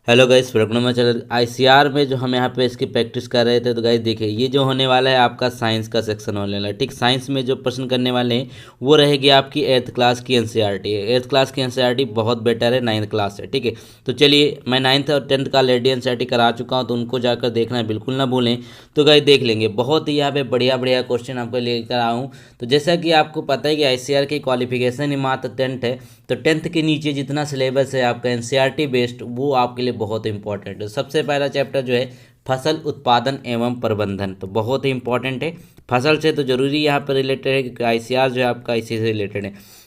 Hello guys, welcome my channel. ICR में जो हम यहाँ पे इसकी प्रैक्टिस कर रहे थे, तो गाइस देखिए ये जो होने वाला है आपका साइंस का सेक्शन होने वाला है। ठीक, साइंस में जो प्रश्न करने वाले हैं वो रहेगी आपकी एट्थ क्लास की एनसीईआरटी। एट्थ क्लास की एनसीईआरटी बहुत बेटर है, नाइन्थ क्लास है। ठीक है, तो चलिए मैं नाइन्थ और टेंथ का ऑलरेडी एनसीईआरटी करा चुका हूँ, तो उनको जाकर देखना बिल्कुल ना भूलें। तो गाइस देख लेंगे, बहुत ही यहाँ पे बढ़िया बढ़िया क्वेश्चन आपको लेकर आऊँ। तो जैसा कि आपको पता है कि आईसीआर की क्वालिफिकेशन ही मात्र टेंथ है, तो टेंथ के नीचे जितना सिलेबस है आपका एनसीईआरटी बेस्ड, वो आपके लिए बहुत इंपॉर्टेंट है। सबसे पहला चैप्टर जो है फसल उत्पादन एवं प्रबंधन, तो बहुत ही इंपॉर्टेंट है। फसल से तो जरूरी यहाँ पर रिलेटेड है, क्योंकि आईसीआर जो है आपका इसी से रिलेटेड है।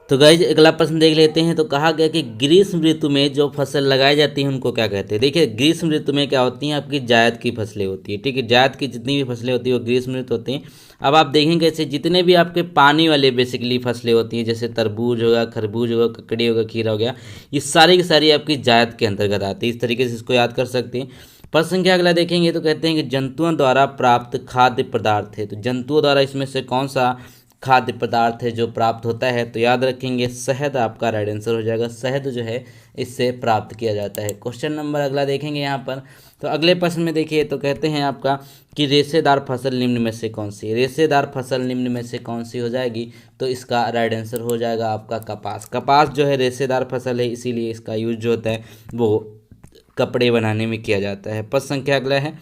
तो गाइज अगला प्रश्न देख लेते हैं। तो कहा गया कि ग्रीष्म ऋतु में जो फसल लगाई जाती है उनको क्या कहते हैं। देखिए ग्रीष्म ऋतु में क्या होती हैं, आपकी जायद की फसलें होती है। ठीक है, जायद की जितनी भी फसलें होती है वो ग्रीष्म ऋतु होती हैं। अब आप देखेंगे ऐसे जितने भी आपके पानी वाले बेसिकली फसलें होती हैं, जैसे तरबूज होगा, खरबूज होगा, ककड़ी होगा, खीरा हो गया, ये सारी की सारी आपकी जायद के अंतर्गत आती है। इस तरीके से इसको याद कर सकते हैं। प्रश्न संख्या अगला देखेंगे तो कहते हैं कि जंतुओं द्वारा प्राप्त खाद्य पदार्थ है। तो जंतुओं द्वारा इसमें से कौन सा खाद्य पदार्थ है जो प्राप्त होता है, तो याद रखेंगे शहद आपका राइट आंसर हो जाएगा। शहद जो है इससे प्राप्त किया जाता है। क्वेश्चन नंबर अगला देखेंगे यहाँ पर। तो अगले प्रश्न में देखिए, तो कहते हैं आपका कि रेशेदार फसल निम्न में से कौन सी है। रेशेदार फसल निम्न में से कौन सी हो जाएगी, तो इसका राइट आंसर हो जाएगा आपका कपास। कपास जो है रेशेदार फसल है, इसीलिए इसका यूज जो होता है वो कपड़े बनाने में किया जाता है। प्रश्न संख्या अगला है,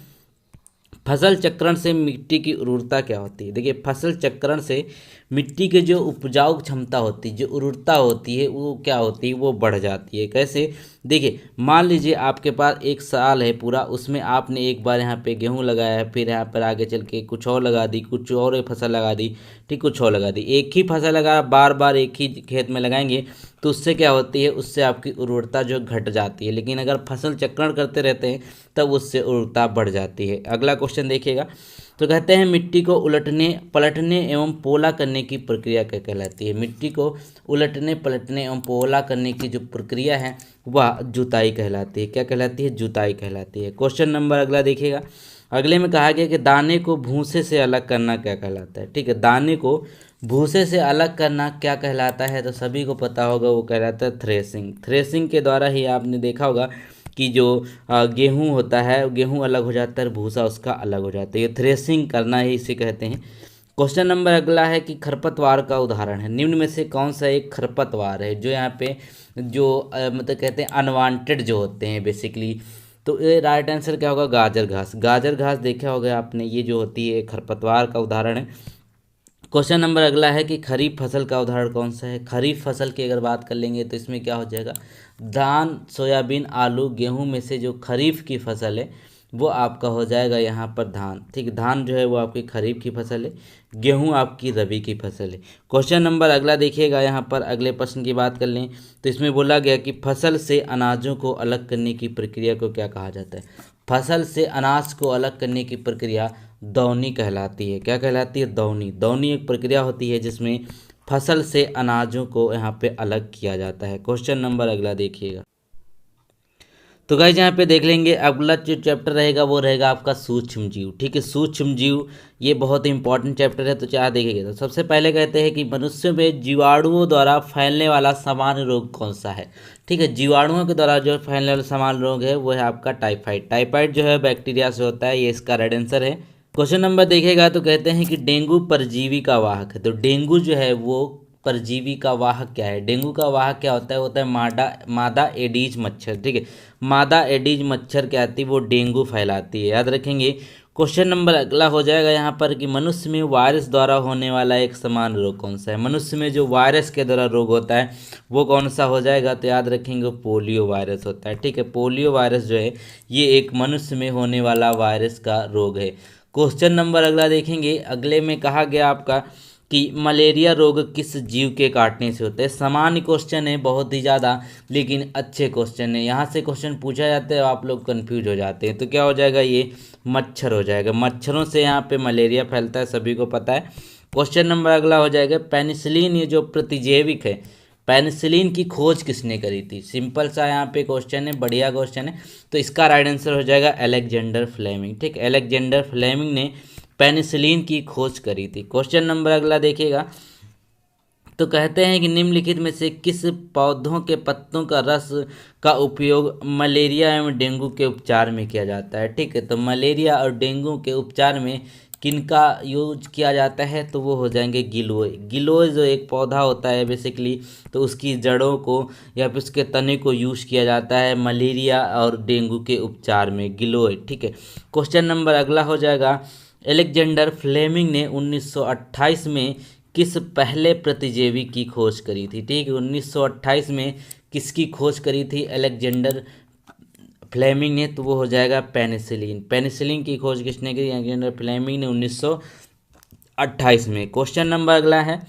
फसल चक्रण से मिट्टी की उर्वरता क्या होती है। देखिए फसल चक्रण से मिट्टी के जो उपजाऊ क्षमता होती है, जो उर्वरता होती है, वो क्या होती है, वो बढ़ जाती है। कैसे, देखिए मान लीजिए आपके पास एक साल है पूरा, उसमें आपने एक बार यहाँ पे गेहूं लगाया है, फिर यहाँ पर आगे चल के कुछ और लगा दी, कुछ और एक फसल लगा दी, ठीक, कुछ और लगा दी। एक ही फसल लगा बार बार एक ही खेत में लगाएंगे तो उससे क्या होती है, उससे आपकी उर्वरता जो घट जाती है। लेकिन अगर फसल चक्रण करते रहते हैं तब उससे उर्वरता बढ़ जाती है। अगला क्वेश्चन देखिएगा। तो कहते हैं मिट्टी को उलटने पलटने एवं पोला करने की प्रक्रिया क्या कहलाती है। मिट्टी को उलटने पलटने एवं पोला करने की जो प्रक्रिया है वह जुताई कहलाती है। क्या कहलाती है, जुताई कहलाती है। क्वेश्चन नंबर अगला देखिएगा। अगले में कहा गया कि दाने को भूसे से अलग करना क्या कहलाता है। ठीक है, दाने को भूसे से अलग करना क्या कहलाता है, तो सभी को पता होगा वो कहलाता है थ्रेसिंग। थ्रेसिंग के द्वारा ही आपने देखा होगा कि जो गेहूं होता है, गेहूं अलग हो जाता है, भूसा उसका अलग हो जाता है। ये थ्रेसिंग करना ही इसे कहते हैं। क्वेश्चन नंबर अगला है कि खरपतवार का उदाहरण है। निम्न में से कौन सा एक खरपतवार है जो यहाँ पे जो मतलब कहते हैं अनवांटेड जो होते हैं बेसिकली, तो ये राइट आंसर क्या होगा, गाजर घास। गाजर घास देखा होगा आपने, ये जो होती है खरपतवार का उदाहरण है। क्वेश्चन नंबर अगला है कि खरीफ फसल का उदाहरण कौन सा है। खरीफ फसल की अगर बात कर लेंगे तो इसमें क्या हो जाएगा, धान, सोयाबीन, आलू, गेहूं में से जो खरीफ की फसल है वो आपका हो जाएगा यहाँ पर धान। ठीक, धान जो है वो आपकी खरीफ की फसल है, गेहूं आपकी रबी की फसल है। क्वेश्चन नंबर अगला देखिएगा। यहाँ पर अगले प्रश्न की बात कर लें तो इसमें बोला गया कि फसल से अनाजों को अलग करने की प्रक्रिया को क्या कहा जाता है। फसल से अनाज को अलग करने की प्रक्रिया दौनी कहलाती है। क्या कहलाती है, दौनी। दौनी एक प्रक्रिया होती है जिसमें फसल से अनाजों को यहाँ पे अलग किया जाता है। क्वेश्चन नंबर अगला देखिएगा। तो गाइस यहाँ पे देख लेंगे अगला जो चैप्टर रहेगा वो रहेगा आपका सूक्ष्म जीव। ठीक है, सूक्ष्म जीव ये बहुत ही इंपॉर्टेंट चैप्टर है। तो क्या देखेंगे, तो सबसे पहले कहते हैं कि मनुष्य में जीवाणुओं द्वारा फैलने वाला सामान्य रोग कौन सा है। ठीक है, जीवाणुओं के द्वारा जो फैलने वाला सामान्य रोग है वो है आपका टाइफाइड। टाइफाइड जो है बैक्टीरिया से होता है, ये इसका राइट आंसर है। क्वेश्चन नंबर देखेगा तो कहते हैं कि डेंगू परजीवी का वाहक है। तो डेंगू जो है वो परजीवी का वाहक क्या है। डेंगू का वाहक क्या होता है, होता है मादा एडीज मच्छर। ठीक है, मादा एडीज मच्छर क्या आती है, वो डेंगू फैलाती है, याद रखेंगे। क्वेश्चन नंबर अगला हो जाएगा यहाँ पर कि मनुष्य में वायरस द्वारा होने वाला एक समान रोग कौन सा है। मनुष्य में जो वायरस के द्वारा रोग होता है वो कौन सा हो जाएगा, तो याद रखेंगे पोलियो वायरस होता है। ठीक है, पोलियो वायरस जो है ये एक मनुष्य में होने वाला वायरस का रोग है। क्वेश्चन नंबर अगला देखेंगे। अगले में कहा गया आपका कि मलेरिया रोग किस जीव के काटने से होता है। सामान्य क्वेश्चन है बहुत ही ज़्यादा, लेकिन अच्छे क्वेश्चन है। यहाँ से क्वेश्चन पूछा जाता है आप लोग कंफ्यूज हो जाते हैं। तो क्या हो जाएगा, ये मच्छर हो जाएगा। मच्छरों से यहाँ पे मलेरिया फैलता है, सभी को पता है। क्वेश्चन नंबर अगला हो जाएगा पेनिसिलिन, ये जो प्रतिजैविक है, पेनिसिलिन की खोज किसने करी थी। सिंपल सा यहाँ पे क्वेश्चन है, बढ़िया क्वेश्चन है। तो इसका राइट आंसर हो जाएगा अलेक्जेंडर फ्लेमिंग। ठीक, अलेक्जेंडर फ्लेमिंग ने पेनिसिलिन की खोज करी थी। क्वेश्चन नंबर अगला देखिएगा। तो कहते हैं कि निम्नलिखित में से किस पौधों के पत्तों का रस का उपयोग मलेरिया एवं डेंगू के उपचार में किया जाता है। ठीक है, तो मलेरिया और डेंगू के उपचार में किनका यूज किया जाता है, तो वो हो जाएंगे गिलोय। गिलोय जो एक पौधा होता है बेसिकली, तो उसकी जड़ों को या फिर उसके तने को यूज किया जाता है मलेरिया और डेंगू के उपचार में, गिलोय। ठीक है, क्वेश्चन नंबर अगला हो जाएगा, अलेक्जेंडर फ्लेमिंग ने 1928 में किस पहले प्रतिजेवी की खोज करी थी। ठीक है, 1928 में किसकी खोज करी थी अलेक्जेंडर फ्लेमिंग ने, तो वो हो जाएगा पेनिसिलिन। पेनिसिलिन की खोज किसने की, अलेक्जेंडर फ्लेमिंग ने 1928 में। क्वेश्चन नंबर अगला है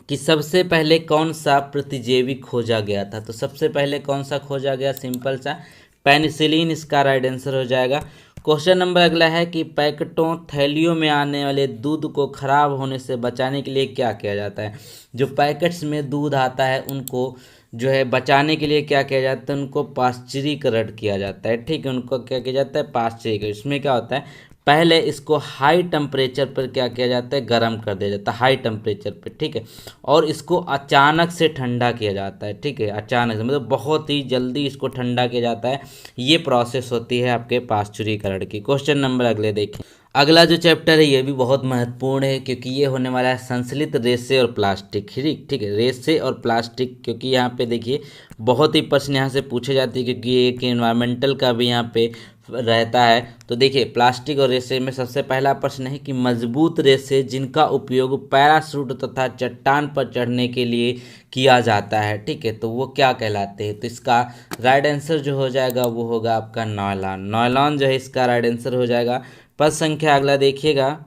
कि सबसे पहले कौन सा प्रतिजेवी खोजा गया था। तो सबसे पहले कौन सा खोजा गया, सिंपल सा पेनिसिलिन इसका राइट आंसर हो जाएगा। क्वेश्चन नंबर अगला है कि पैकेटों थैलियों में आने वाले दूध को खराब होने से बचाने के लिए क्या किया जाता है। जो पैकेट्स में दूध आता है उनको जो है बचाने के लिए क्या किया जाता है, उनको पाश्चुरीकरण किया जाता है। ठीक है, उनको क्या किया जाता है, पाश्चुरीकरण। इसमें क्या होता है, पहले इसको हाई टेम्परेचर पर क्या किया जाता है, गर्म कर दिया जाता है हाई टेम्परेचर पे। ठीक है, और इसको अचानक से ठंडा किया जाता है। ठीक है, अचानक से मतलब बहुत ही जल्दी इसको ठंडा किया जाता है। ये प्रोसेस होती है आपके पाश्चुरीकरण की। क्वेश्चन नंबर अगले देखें। अगला जो चैप्टर है ये भी बहुत महत्वपूर्ण है, क्योंकि ये होने वाला है संश्लित रेसे और प्लास्टिक। ठीक है, रेसे और प्लास्टिक, क्योंकि यहाँ पे देखिए बहुत ही प्रश्न यहाँ से पूछे जाते हैं, क्योंकि ये एक एनवायरमेंटल का भी यहाँ पे रहता है। तो देखिए प्लास्टिक और रेसे में सबसे पहला प्रश्न है कि मजबूत रेसे जिनका उपयोग पैराशूट तथा चट्टान पर चढ़ने के लिए किया जाता है। ठीक है, तो वो क्या कहलाते हैं, तो इसका राइट आंसर जो हो जाएगा वो होगा आपका नायलॉन। नायलॉन जो है इसका राइट आंसर हो जाएगा। पद संख्या अगला देखिएगा।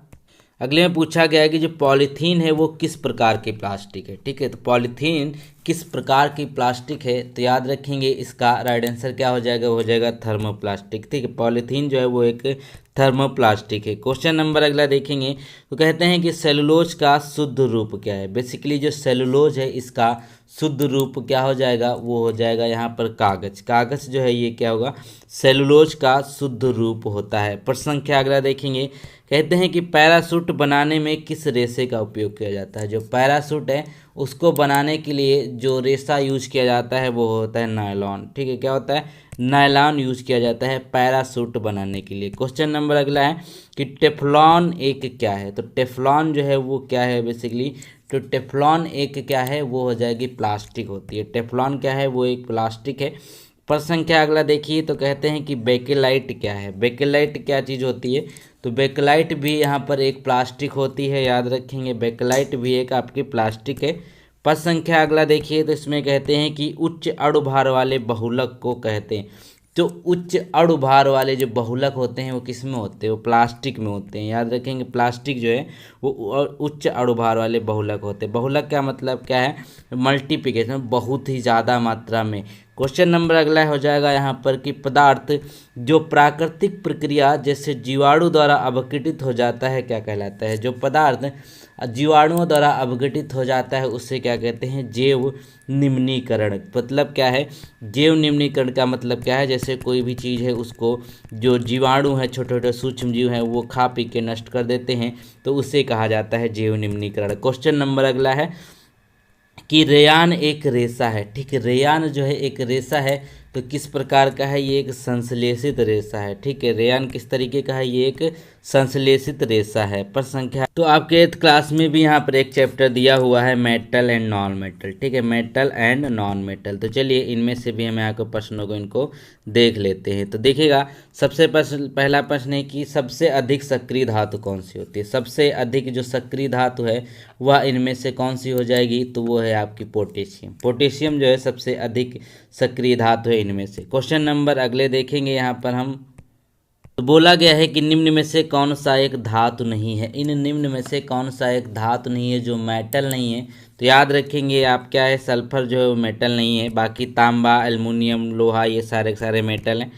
अगले में पूछा गया है कि जो पॉलीथीन है वो किस प्रकार की प्लास्टिक है। ठीक है, तो पॉलीथीन किस प्रकार की प्लास्टिक है, तो याद रखेंगे इसका राइट आंसर क्या हो जाएगा, वो हो जाएगा थर्मोप्लास्टिक। ठीक है, पॉलीथीन जो है वो एक थर्मोप्लास्टिक है। क्वेश्चन नंबर अगला देखेंगे, तो कहते हैं कि सेलुलोज का शुद्ध रूप क्या है। बेसिकली जो सेलुलोज है इसका शुद्ध रूप क्या हो जाएगा, वो हो जाएगा यहाँ पर कागज। कागज जो है ये क्या होगा, सेलुलोज का शुद्ध रूप होता है। प्रश्न संख्या अगला देखेंगे, कहते हैं कि पैराशूट बनाने में किस रेशे का उपयोग किया जाता है। जो पैराशूट है उसको बनाने के लिए जो रेशा यूज किया जाता है वो होता है नायलॉन। ठीक है, क्या होता है, नायलॉन यूज किया जाता है पैराशूट बनाने के लिए। क्वेश्चन नंबर अगला है कि टेफ्लॉन एक क्या है। तो टेफ्लॉन जो है वो क्या है बेसिकली, तो टेफ्लॉन एक क्या है, वो हो जाएगी प्लास्टिक होती है। टेफ्लॉन क्या है, वो एक प्लास्टिक है। प्रश्न संख्या अगला देखिए, तो कहते हैं कि बेकेलाइट क्या है। बेकेलाइट क्या चीज़ होती है, तो बेकेलाइट भी यहाँ पर एक प्लास्टिक होती है, याद रखेंगे बेकेलाइट भी एक आपकी प्लास्टिक है। पद संख्या अगला देखिए, तो इसमें कहते हैं कि उच्च अणुभार वाले बहुलक को कहते हैं। तो उच्च अणुभार वाले जो बहुलक होते हैं वो किस में होते हैं, वो प्लास्टिक में होते हैं। याद रखेंगे प्लास्टिक जो है वो उच्च अणुभार वाले बहुलक होते हैं। बहुलक का मतलब क्या है, मल्टीप्लिकेशन, बहुत ही ज़्यादा मात्रा में। क्वेश्चन नंबर अगला हो जाएगा यहाँ पर कि पदार्थ जो प्राकृतिक प्रक्रिया जैसे जीवाणु द्वारा अपघटित हो जाता है क्या कहलाता है। जो पदार्थ जीवाणुओं द्वारा अपघटित हो जाता है उससे क्या कहते हैं, जैव निम्नीकरण। मतलब क्या है, जैव निम्नीकरण का मतलब क्या है, जैसे कोई भी चीज़ है उसको जो जीवाणु है, छोटे छोटे सूक्ष्म जीव हैं, वो खा पी के नष्ट कर देते हैं, तो उसे कहा जाता है जैव निम्नीकरण। क्वेश्चन नंबर अगला है कि रेयान एक रेशा है। ठीक है, रेयान जो है एक रेशा है, तो किस प्रकार का है, ये एक संश्लेषित रेशा है। ठीक है, रेयान किस तरीके का है, ये एक संश्लेषित रेशा है। प्रश्न संख्या, तो आपके 8th क्लास में भी यहाँ पर एक चैप्टर दिया हुआ है मेटल एंड नॉन मेटल। ठीक है, मेटल एंड नॉन मेटल। तो चलिए इनमें से भी हमें आपको प्रश्नों को इनको देख लेते हैं। तो देखिएगा सबसे पहला प्रश्न है कि सबसे अधिक सक्रिय धातु कौन सी होती है। सबसे अधिक जो सक्रिय धातु है वह इनमें से कौन सी हो जाएगी, तो वो है आपकी पोटेशियम। पोटेशियम जो है सबसे अधिक सक्रिय धातु है इनमें से। क्वेश्चन नंबर अगले देखेंगे यहाँ पर हम, तो बोला गया है कि निम्न में से कौन सा एक धातु नहीं है। इन निम्न में से कौन सा एक धातु नहीं है जो मेटल नहीं है, तो याद रखेंगे आप क्या है, सल्फर जो है वो मेटल नहीं है। बाकी तांबा, एल्युमिनियम, लोहा, ये सारे सारे मेटल हैं।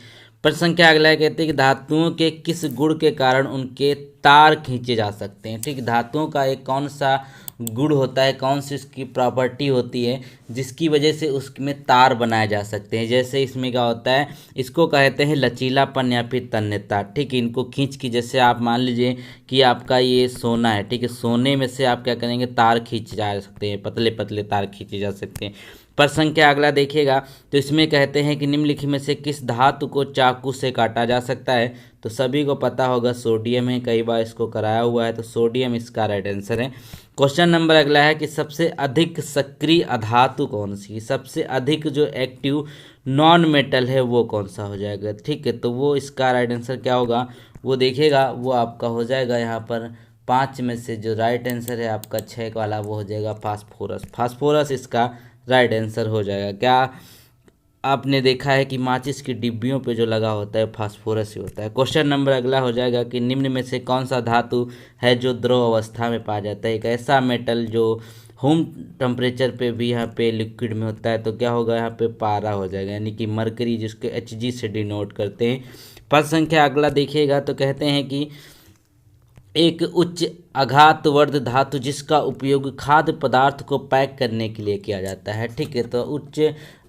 प्रश्न संख्या अगला है, कहते हैं कि धातुओं के किस गुण के कारण उनके तार खींचे जा सकते हैं। ठीक, धातुओं का एक कौन सा गुण होता है, कौन सी उसकी प्रॉपर्टी होती है जिसकी वजह से उसमें तार बनाए जा सकते हैं। जैसे इसमें क्या होता है, इसको कहते हैं लचीलापन या फिर तन्यता। ठीक है, इनको खींच के, जैसे आप मान लीजिए कि आपका ये सोना है, ठीक है, सोने में से आप क्या करेंगे, तार खींच जा सकते हैं, पतले पतले तार खींचे जा सकते हैं। प्रश्न संख्या अगला देखिएगा, तो इसमें कहते हैं कि निम्नलिखित में से किस धातु को चाकू से काटा जा सकता है। तो सभी को पता होगा सोडियम है, कई बार इसको कराया हुआ है, तो सोडियम इसका राइट आंसर है। क्वेश्चन नंबर अगला है कि सबसे अधिक सक्रिय अधातु कौन सी, सबसे अधिक जो एक्टिव नॉन मेटल है वो कौन सा हो जाएगा। ठीक है, तो वो इसका राइट आंसर क्या होगा, वो देखिएगा, वो आपका हो जाएगा यहाँ पर 5 में से जो राइट आंसर है आपका 6 वाला, वो हो जाएगा फास्फोरस। फास्फोरस इसका राइट आंसर हो जाएगा। क्या आपने देखा है कि माचिस की डिब्बियों पे जो लगा होता है फास्फोरस ही होता है। क्वेश्चन नंबर अगला हो जाएगा कि निम्न में से कौन सा धातु है जो द्रव अवस्था में पाया जाता है। एक ऐसा मेटल जो होम टेम्परेचर पे भी यहाँ पे लिक्विड में होता है, तो क्या होगा, यहाँ पे पारा हो जाएगा, यानी कि मरकरी, जिसको Hg से डिनोट करते हैं। प्रश्न संख्या अगला देखिएगा, तो कहते हैं कि एक उच्च आघातवर्ध धातु जिसका उपयोग खाद्य पदार्थ को पैक करने के लिए किया जाता है। ठीक है, तो उच्च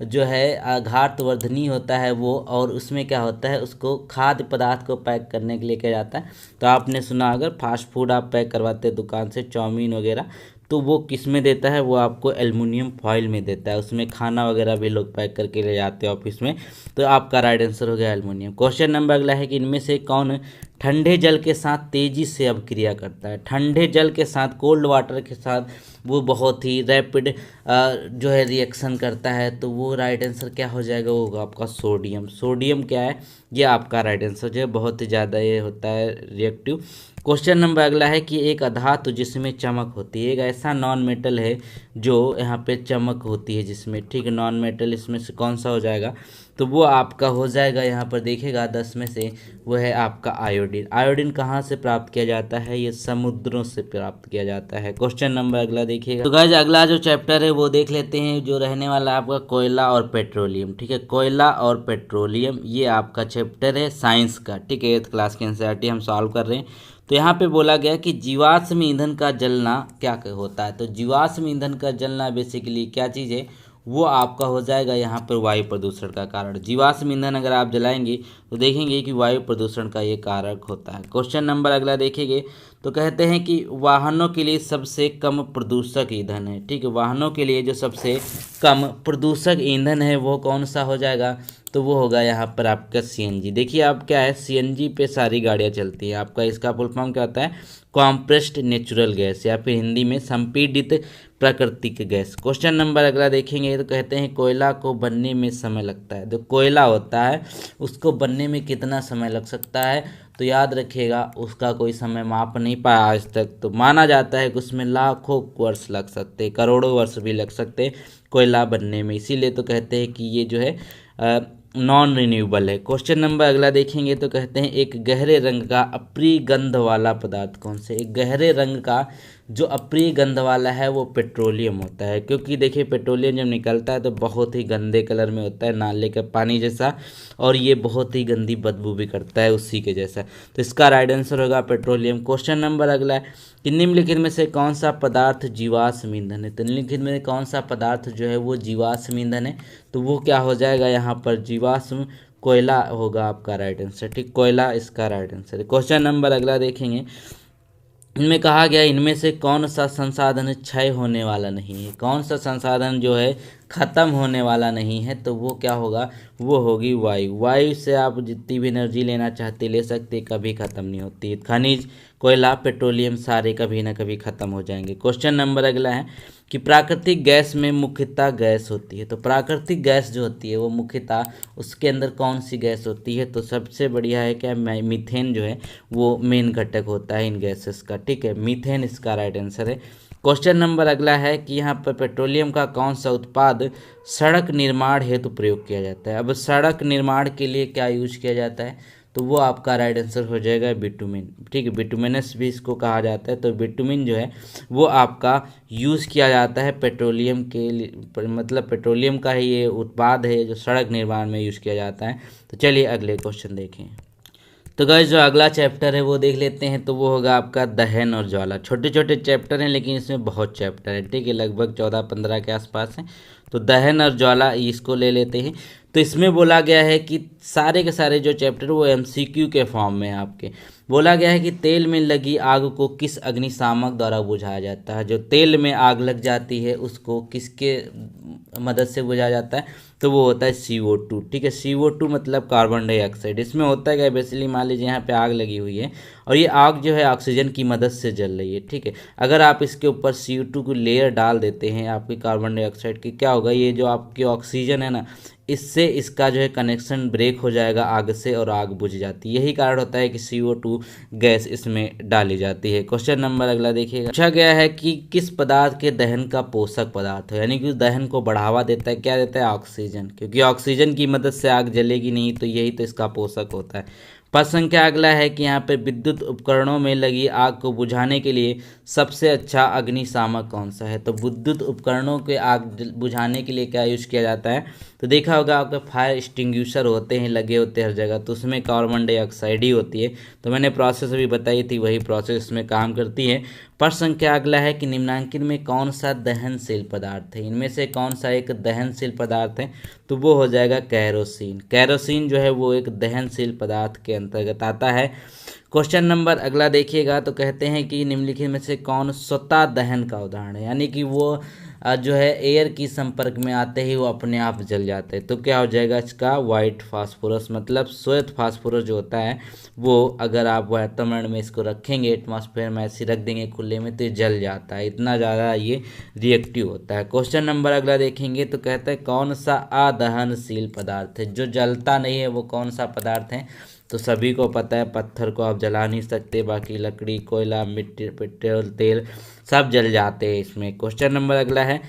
जो है आघातवर्धनी होता है वो, और उसमें क्या होता है, उसको खाद्य पदार्थ को पैक करने के लिए किया जाता है। तो आपने सुना, अगर फास्ट फूड आप पैक करवाते हैं दुकान से, चाउमीन वगैरह, तो वो किस में देता है, वो आपको एल्युमिनियम फॉइल में देता है। उसमें खाना वगैरह भी लोग पैक करके ले जाते हैं ऑफिस में, तो आपका राइट आंसर हो गया एल्युमिनियम। क्वेश्चन नंबर अगला है कि इनमें से कौन ठंडे जल के साथ तेजी से अभिक्रिया करता है। ठंडे जल के साथ, कोल्ड वाटर के साथ वो बहुत ही रैपिड जो है रिएक्शन करता है, तो वो राइट आंसर क्या हो जाएगा, वो होगा आपका सोडियम। सोडियम क्या है, ये आपका राइट आंसर जो है, बहुत ही ज़्यादा ये होता है रिएक्टिव। क्वेश्चन नंबर अगला है कि एक धातु जिसमें चमक होती है, एक ऐसा नॉन मेटल है जो यहाँ पे चमक होती है जिसमें, ठीक है, नॉन मेटल इसमें से कौन सा हो जाएगा, तो वो आपका हो जाएगा, यहाँ पर देखिएगा 10 में से, वो है आपका आयोडीन। आयोडीन कहाँ से प्राप्त किया जाता है, ये समुद्रों से प्राप्त किया जाता है। क्वेश्चन नंबर अगला देखिएगा, तो गाइस अगला जो चैप्टर है वो देख लेते हैं, जो रहने वाला है आपका कोयला और पेट्रोलियम। ठीक है, कोयला और पेट्रोलियम, ये आपका चैप्टर है साइंस का। ठीक है, 8th क्लास के एनसीईआरटी हम सॉल्व कर रहे हैं। तो यहाँ पे बोला गया कि जीवाश्म ईंधन का जलना क्या होता है। तो जीवाश्म ईंधन का जलना बेसिकली क्या चीज़ है, वो आपका हो जाएगा यहाँ पर वायु प्रदूषण का कारण। जीवाश्म ईंधन अगर आप जलाएंगे तो देखेंगे कि वायु प्रदूषण का ये कारक होता है। क्वेश्चन नंबर अगला देखेंगे, तो कहते हैं कि वाहनों के लिए सबसे कम प्रदूषक ईंधन है। ठीक है, वाहनों के लिए जो सबसे कम प्रदूषक ईंधन है वो कौन सा हो जाएगा, तो वो होगा यहाँ पर आपका सीएनजी। देखिए आप क्या है, सीएनजी पे सारी गाड़ियाँ चलती हैं। आपका इसका फुल फॉर्म क्या होता है, कॉम्प्रेस्ड नेचुरल गैस, या फिर हिंदी में संपीड़ित प्राकृतिक गैस। क्वेश्चन नंबर अगला देखेंगे, तो कहते हैं कोयला को बनने में समय लगता है। तो कोयला होता है, उसको बनने में कितना समय लग सकता है, तो याद रखिएगा उसका कोई समय माप नहीं पाया आज तक। तो माना जाता है कि उसमें लाखों वर्ष लग सकते, करोड़ों वर्ष भी लग सकते कोयला बनने में। इसीलिए तो कहते हैं कि ये जो है नॉन रिन्यूएबल है। क्वेश्चन नंबर अगला देखेंगे, तो कहते हैं एक गहरे रंग का अप्रिय गंध वाला पदार्थ कौन से। एक गहरे रंग का जो अप्रिय गंध वाला है वो पेट्रोलियम होता है, क्योंकि देखिए पेट्रोलियम जब निकलता है तो बहुत ही गंदे कलर में होता है, नाले का पानी जैसा, और ये बहुत ही गंदी बदबू भी करता है उसी के जैसा। तो इसका राइट आंसर होगा पेट्रोलियम। क्वेश्चन नंबर अगला है कि निम्नलिखित में से कौन सा पदार्थ जीवाश्म ईंधन है। तो निम्नलिखित में कौन सा पदार्थ जो है वो जीवाश्म ईंधन है, तो वो क्या हो जाएगा, यहाँ पर जीवाश्म कोयला होगा आपका राइट आंसर। ठीक, कोयला इसका राइट आंसर है। क्वेश्चन नंबर अगला देखेंगे, इनमें कहा गया इनमें से कौन सा संसाधन क्षय होने वाला नहीं है। कौन सा संसाधन जो है ख़त्म होने वाला नहीं है, तो वो क्या होगा, वो होगी वायु। वायु से आप जितनी भी एनर्जी लेना चाहते ले सकते, कभी ख़त्म नहीं होती। खनिज, कोयला, पेट्रोलियम सारे कभी ना कभी ख़त्म हो जाएंगे। क्वेश्चन नंबर अगला है कि प्राकृतिक गैस में मुख्यतः गैस होती है। तो प्राकृतिक गैस जो होती है वो मुख्यतः उसके अंदर कौन सी गैस होती है, तो सबसे बढ़िया है क्या, मीथेन जो है वो मेन घटक होता है इन गैसेस का। ठीक है, मीथेन इसका राइट आंसर है। क्वेश्चन नंबर अगला है कि यहाँ पर पेट्रोलियम का कौन सा उत्पाद सड़क निर्माण हेतु प्रयोग किया जाता है। अब सड़क निर्माण के लिए क्या यूज किया जाता है, तो वो आपका राइट आंसर हो जाएगा बिटुमिन। ठीक है, बिटुमिनस भी इसको कहा जाता है। तो बिटुमिन जो है वो आपका यूज़ किया जाता है पेट्रोलियम के लिए, मतलब पेट्रोलियम का ही ये उत्पाद है जो सड़क निर्माण में यूज़ किया जाता है। तो चलिए अगले क्वेश्चन देखें। तो गाइस जो अगला चैप्टर है वो देख लेते हैं। तो वो होगा आपका दहन और ज्वाला। छोटे छोटे चैप्टर हैं लेकिन इसमें बहुत चैप्टर है, ठीक है, लगभग 14-15 के आसपास हैं। तो दहन और ज्वाला इसको ले लेते हैं। तो इसमें बोला गया है कि सारे के सारे जो चैप्टर वो एमसीक्यू के फॉर्म में है आपके। बोला गया है कि तेल में लगी आग को किस अग्निशामक द्वारा बुझाया जाता है। जो तेल में आग लग जाती है उसको किसके मदद से बुझाया जाता है, तो वो होता है CO2, ठीक है। CO2 मतलब कार्बन डाइऑक्साइड। इसमें होता है क्या, बेसिकली मान लीजिए यहाँ पे आग लगी हुई है और ये आग जो है ऑक्सीजन की मदद से जल रही है, ठीक है। अगर आप इसके ऊपर CO2 की लेयर डाल देते हैं आपकी कार्बन डाइऑक्साइड की, क्या होगा, ये जो आपकी ऑक्सीजन है ना, इससे इसका जो है कनेक्शन ब्रेक हो जाएगा आग से और आग बुझ जाती है। यही कारण होता है कि CO2 गैस इसमें डाली जाती है। क्वेश्चन नंबर अगला देखिएगा। पूछा गया है कि किस पदार्थ के दहन का पोषक पदार्थ है, यानी कि दहन को बढ़ावा देता है, क्या देता है, ऑक्सीजन। क्योंकि ऑक्सीजन की मदद से आग जलेगी नहीं, तो यही तो इसका पोषक होता है। प्रश्न संख्या अगला है कि यहाँ पे विद्युत उपकरणों में लगी आग को बुझाने के लिए सबसे अच्छा अग्निशामक कौन सा है। तो विद्युत उपकरणों के आग बुझाने के लिए क्या यूज किया जाता है, तो देखा होगा आपके फायर एक्सटिंग्विशर होते हैं, लगे होते हैं हर जगह, तो उसमें कार्बन डाइऑक्साइड ही होती है। तो मैंने प्रोसेस अभी बताई थी, वही प्रोसेस इसमें काम करती है। प्रश्न संख्या अगला है कि निम्नलिखित में कौन सा दहनशील पदार्थ है, इनमें से कौन सा एक दहनशील पदार्थ है, तो वो हो जाएगा कैरोसिन। कैरोसिन जो है वो एक दहनशील पदार्थ के अंतर्गत आता है। क्वेश्चन नंबर अगला देखिएगा। तो कहते हैं कि निम्नलिखित में से कौन स्वतः दहन का उदाहरण है, यानी कि वो जो है एयर की संपर्क में आते ही वो अपने आप जल जाते हैं। तो क्या हो जाएगा इसका, वाइट फास्फोरस, मतलब श्वेत फास्फोरस जो होता है वो अगर आप वातावरण में इसको रखेंगे, एटमॉस्फेयर में ऐसे रख देंगे खुले में, तो ये जल जाता है, इतना ज़्यादा ये रिएक्टिव होता है। क्वेश्चन नंबर अगला देखेंगे। तो कहते हैं कौन सा अदहनशील पदार्थ है, जो जलता नहीं है वो कौन सा पदार्थ है। तो सभी को पता है पत्थर को आप जला नहीं सकते, बाकी लकड़ी, कोयला, मिट्टी, पेट्रोल, तेल सब जल जाते हैं इसमें। क्वेश्चन नंबर अगला है,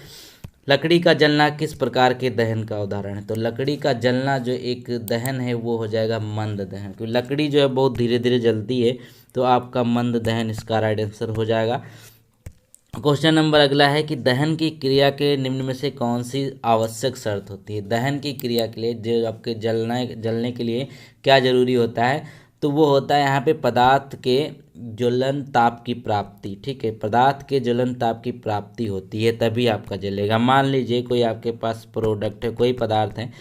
लकड़ी का जलना किस प्रकार के दहन का उदाहरण है। तो लकड़ी का जलना जो एक दहन है वो हो जाएगा मंद दहन, क्योंकि लकड़ी जो है बहुत धीरे धीरे जलती है, तो आपका मंद दहन इसका राइट आंसर हो जाएगा। क्वेश्चन नंबर अगला है कि दहन की क्रिया के निम्न में से कौन सी आवश्यक शर्त होती है। दहन की क्रिया के लिए जो आपके जलने के लिए क्या जरूरी होता है, तो वो होता है यहाँ पे पदार्थ के ज्वलन ताप की प्राप्ति, ठीक है। पदार्थ के ज्वलन ताप की प्राप्ति होती है तभी आपका जलेगा। मान लीजिए कोई आपके पास प्रोडक्ट है, कोई पदार्थ है,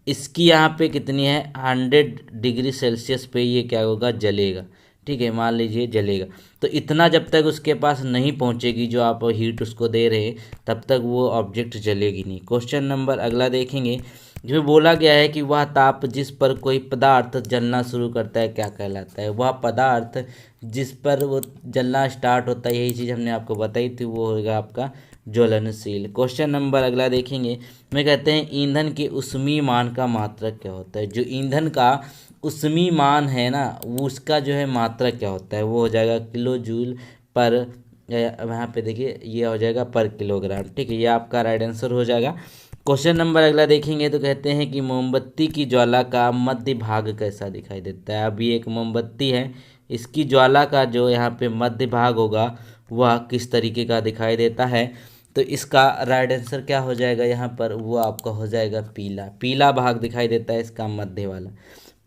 इसकी यहाँ पे कितनी है, 100 डिग्री सेल्सियस पे ये क्या होगा, जलेगा, ठीक है, मान लीजिए जलेगा। तो इतना जब तक उसके पास नहीं पहुंचेगी जो आप हीट उसको दे रहे हैं, तब तक वो ऑब्जेक्ट जलेगी नहीं। क्वेश्चन नंबर अगला देखेंगे। जो बोला गया है कि वह ताप जिस पर कोई पदार्थ जलना शुरू करता है क्या कहलाता है। वह पदार्थ जिस पर वो जलना स्टार्ट होता है, यही चीज़ हमने आपको बताई थी, वो होगा आपका ज्वलनशील। क्वेश्चन नंबर अगला देखेंगे। में कहते हैं ईंधन के ऊष्मीय मान का मात्रक क्या होता है। जो ईंधन का ऊष्मीय मान है ना, वो उसका जो है मात्रा क्या होता है, वो हो जाएगा किलो जूल पर, यहाँ पे देखिए ये हो जाएगा पर किलोग्राम, ठीक है, ये आपका राइट आंसर हो जाएगा। क्वेश्चन नंबर अगला देखेंगे। तो कहते हैं कि मोमबत्ती की ज्वाला का मध्य भाग कैसा दिखाई देता है। अभी एक मोमबत्ती है, इसकी ज्वाला का जो यहाँ पे मध्य भाग होगा वह किस तरीके का दिखाई देता है। तो इसका राइट आंसर क्या हो जाएगा यहाँ पर, वो आपका हो जाएगा पीला, पीला भाग दिखाई देता है इसका मध्य वाला।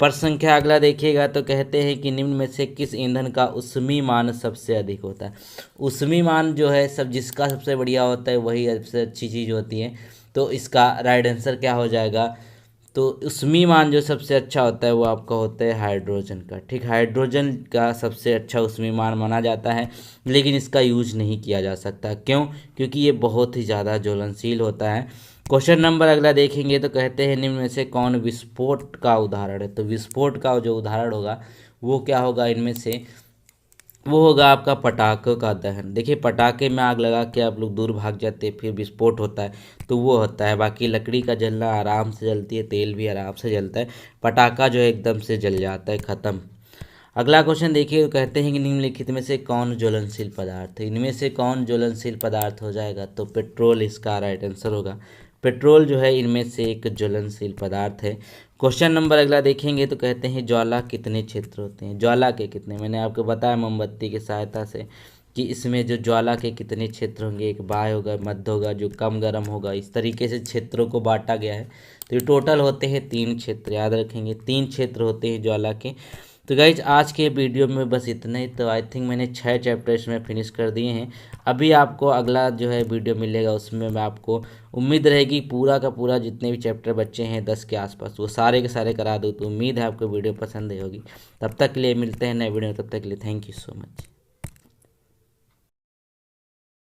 प्रश्न संख्या अगला देखिएगा। तो कहते हैं कि निम्न में से किस ईंधन का ऊष्मीय मान सबसे अधिक होता है। ऊष्मीय मान जो है सब जिसका सबसे बढ़िया होता है वही सबसे अच्छी चीज़ होती है। तो इसका राइट आंसर क्या हो जाएगा, तो ऊष्मीय मान जो सबसे अच्छा होता है वो आपका होता है हाइड्रोजन का, ठीक। हाइड्रोजन का सबसे अच्छा ऊष्मीय मान माना जाता है, लेकिन इसका यूज नहीं किया जा सकता। क्यों, क्योंकि ये बहुत ही ज़्यादा ज्वलनशील होता है। क्वेश्चन नंबर अगला देखेंगे। तो कहते हैं निम्न में से कौन विस्फोट का उदाहरण है। तो विस्फोट का जो उदाहरण होगा वो क्या होगा, इनमें से वो होगा आपका पटाखों का दहन। देखिए पटाखे में आग लगा के आप लोग दूर भाग जाते हैं, फिर विस्फोट होता है, तो वो होता है। बाकी लकड़ी का जलना आराम से जलती है, तेल भी आराम से जलता है, पटाखा जो है एकदम से जल जाता है, ख़त्म। अगला क्वेश्चन देखिए। कहते हैं कि निम्नलिखित में से कौन ज्वलनशील पदार्थ है। इनमें से कौन ज्वलनशील पदार्थ हो जाएगा, तो पेट्रोल इसका राइट आंसर होगा। पेट्रोल जो है इनमें से एक ज्वलनशील पदार्थ है। क्वेश्चन नंबर अगला देखेंगे। तो कहते हैं ज्वाला कितने क्षेत्र होते हैं। ज्वाला के कितने, मैंने आपको बताया मोमबत्ती की सहायता से कि इसमें जो ज्वाला के कितने क्षेत्र होंगे, एक बाह्य होगा, मध्य होगा, जो कम गर्म होगा, इस तरीके से क्षेत्रों को बांटा गया है। तो ये टोटल होते हैं 3 क्षेत्र, याद रखेंगे 3 क्षेत्र होते हैं ज्वाला के। तो गाइज आज के वीडियो में बस इतना ही। तो आई थिंक मैंने 6 चैप्टर इसमें फिनिश कर दिए हैं। अभी आपको अगला जो है वीडियो मिलेगा, उसमें मैं आपको उम्मीद रहेगी पूरा का पूरा जितने भी चैप्टर बच्चे हैं 10 के आसपास वो सारे के सारे करा दूँ। तो उम्मीद है आपको वीडियो पसंद आई होगी। तब तक के लिए मिलते हैं नए वीडियो में, तब तक के लिए थैंक यू सो मच।